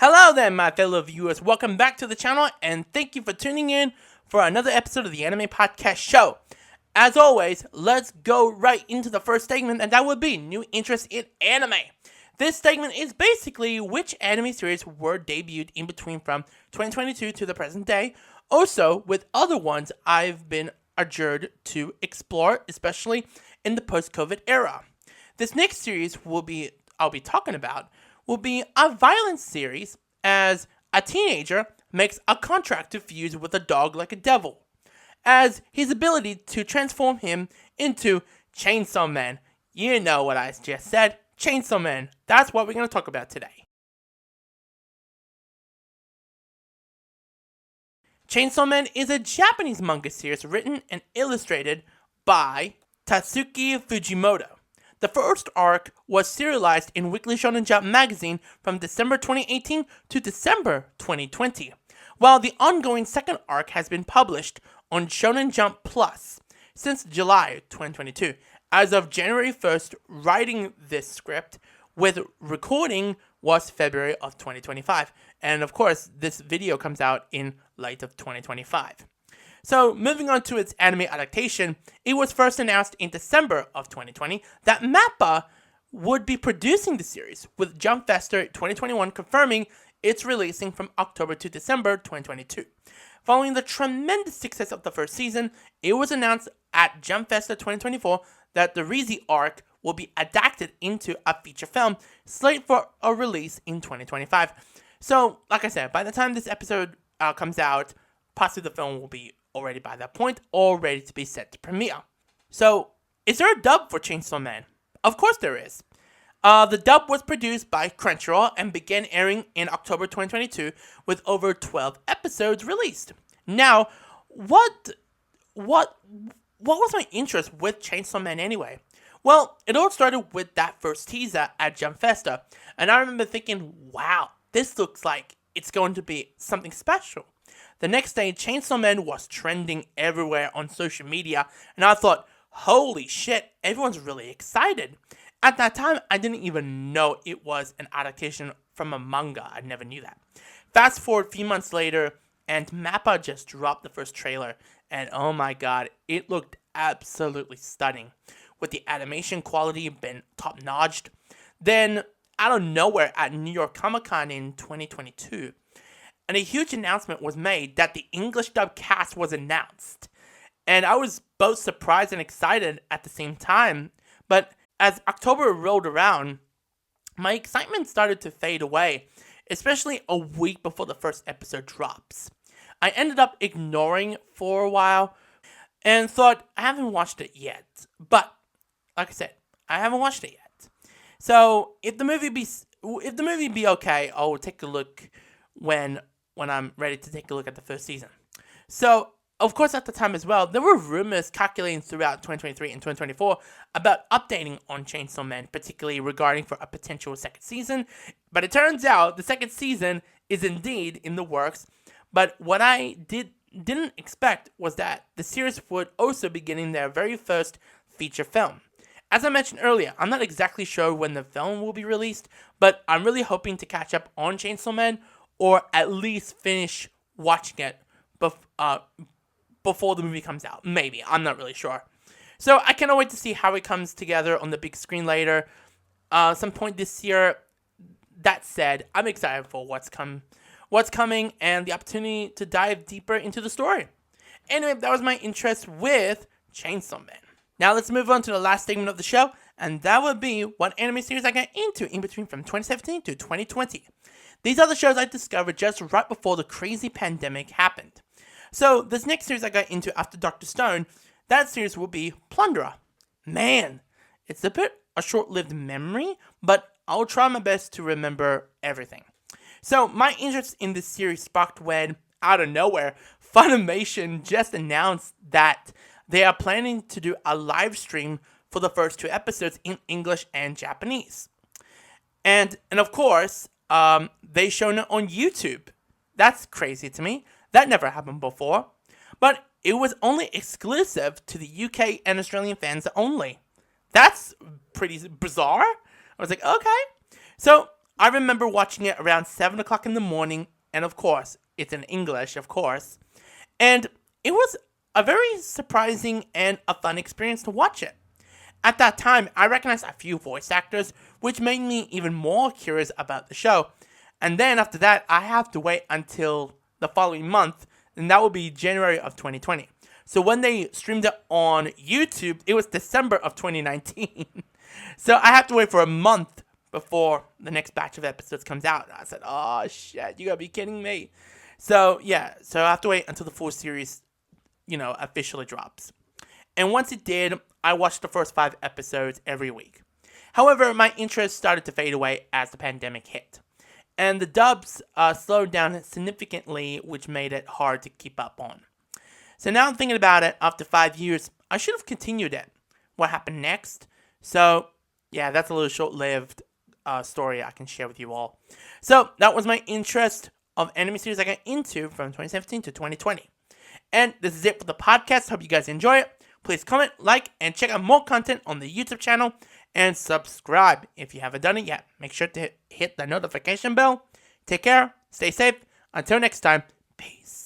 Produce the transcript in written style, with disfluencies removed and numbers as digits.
Hello there, my fellow viewers. Welcome back to the channel, and thank you for tuning in for another episode of the Anime Podcast Show. As always, let's go right into the first segment, and that would be new interest in anime. This segment is basically which anime series were debuted in between from 2022 to the present day. Also, with other ones I've been adjured to explore, especially in the post-COVID era. This next series I'll be talking about will be a violence series as a teenager makes a contract to fuse with a dog like a devil, as his ability to transform him into Chainsaw Man. You know what I just said, Chainsaw Man. That's what we're going to talk about today. Chainsaw Man is a Japanese manga series written and illustrated by Tatsuki Fujimoto. The first arc was serialized in Weekly Shonen Jump magazine from December 2018 to December 2020, while the ongoing second arc has been published on Shonen Jump Plus since July 2022. As of January 1st, writing this script with recording was February of 2025, and of course, this video comes out in light of 2025. So, moving on to its anime adaptation, it was first announced in December of 2020 that MAPPA would be producing the series, with Jump Festa 2021 confirming its releasing from October to December 2022. Following the tremendous success of the first season, it was announced at Jump Festa 2024 that the Rizi arc will be adapted into a feature film, slated for a release in 2025. So, like I said, by the time this episode comes out, possibly the film will be already by that point, all ready to be set to premiere. So, is there a dub for Chainsaw Man? Of course there is. The dub was produced by Crunchyroll and began airing in October 2022 with over 12 episodes released. Now, what was my interest with Chainsaw Man anyway? Well, it all started with that first teaser at Jump Festa, and I remember thinking, wow, this looks like it's going to be something special. The next day, Chainsaw Man was trending everywhere on social media, and I thought, holy shit, everyone's really excited. At that time, I didn't even know it was an adaptation from a manga. I never knew that. Fast forward a few months later, and MAPPA just dropped the first trailer, and oh my god, it looked absolutely stunning, with the animation quality being top-notched. Then, out of nowhere at New York Comic Con in 2022, and a huge announcement was made that the English dub cast was announced. And I was both surprised and excited at the same time, but as October rolled around, my excitement started to fade away, especially a week before the first episode drops. I ended up ignoring for a while and thought, I haven't watched it yet. But, like I said, I haven't watched it yet. So, if the movie be okay, I'll take a look when I'm ready to take a look at the first season. So, of course, at the time as well, there were rumors calculating throughout 2023 and 2024 about updating on Chainsaw Man, particularly regarding for a potential second season. But it turns out the second season is indeed in the works. But what I didn't expect was that the series would also be getting their very first feature film. As I mentioned earlier, I'm not exactly sure when the film will be released, but I'm really hoping to catch up on Chainsaw Man, or at least finish watching it before the movie comes out. Maybe. I'm not really sure. So I cannot wait to see how it comes together on the big screen later. Some point this year. That said, I'm excited for what's coming and the opportunity to dive deeper into the story. Anyway, that was my interest with Chainsaw Man. Now let's move on to the last segment of the show, and that would be what anime series I got into in between from 2017 to 2020. These are the shows I discovered just right before the crazy pandemic happened. So, this next series I got into after Dr. Stone, that series will be Plunderer. Man, it's a bit a short-lived memory, but I'll try my best to remember everything. So, my interest in this series sparked when, out of nowhere, Funimation just announced that they are planning to do a live stream for the first 2 episodes in English and Japanese. And of course, they shown it on YouTube. That's crazy to me. That never happened before. But it was only exclusive to the UK and Australian fans only. That's pretty bizarre. I was like, okay. So I remember watching it around 7 o'clock in the morning, and of course, it's in English, of course. And it was a very surprising and a fun experience to watch it. At that time, I recognized a few voice actors, which made me even more curious about the show. And then after that, I have to wait until the following month, and that will be January of 2020. So when they streamed it on YouTube, it was December of 2019. So I have to wait for a month before the next batch of episodes comes out. I said, oh shit, you gotta be kidding me. So yeah, so I have to wait until the full series, officially drops. And once it did, I watched the first 5 episodes every week. However, my interest started to fade away as the pandemic hit. And the dubs slowed down significantly, which made it hard to keep up on. So now I'm thinking about it, after 5 years, I should have continued it. What happened next? So, yeah, that's a little short-lived story I can share with you all. So, that was my interest of anime series I got into from 2017 to 2020. And this is it for the podcast. Hope you guys enjoy it. Please comment, like, and check out more content on the YouTube channel. And subscribe if you haven't done it yet. Make sure to hit the notification bell. Take care. Stay safe. Until next time. Peace.